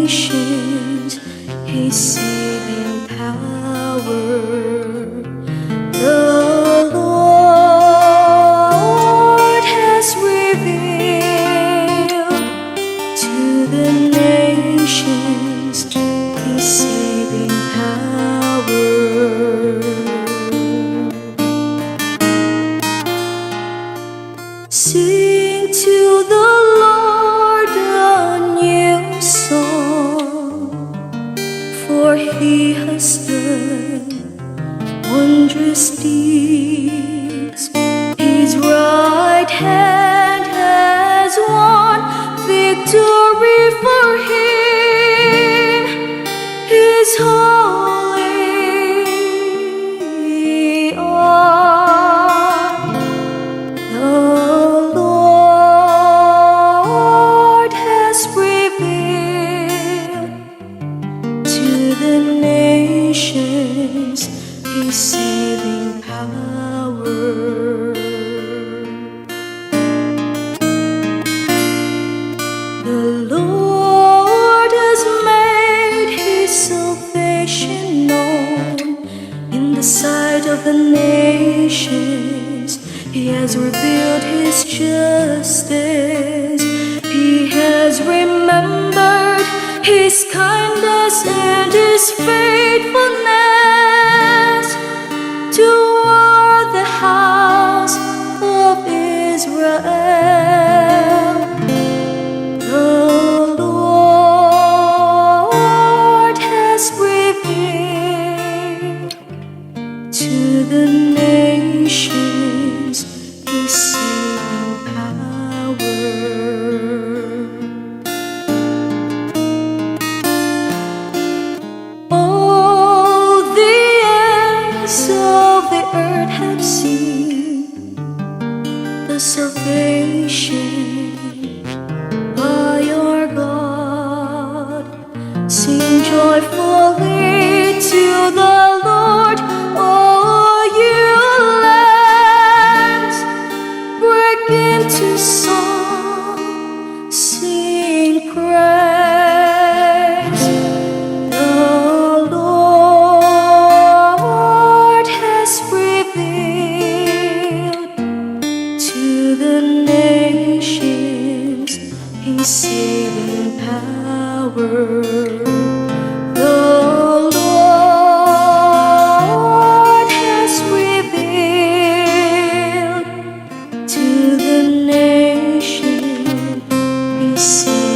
nations, His saving power. The Lord has revealed to the nations His saving power. Sing to the Lord a new song, for He has done wondrous deeds. His right hand has won victory for Him. His holy arm. The Lord has revealed to the nations His saving power. The Lord has made His salvation known in the sight of the nations. He has revealed His justice. He has remembered His kindness and His faithfulness toward the house of Israel. The Lord has revealed to the nations His saving power. All the ends of the earth have seen the salvation by our God. Sing joyfully to the Lord, all you lands. Break into song, sing praise. The Lord has revealed to the nations His saving power. The Lord has revealed to the nations His saving power.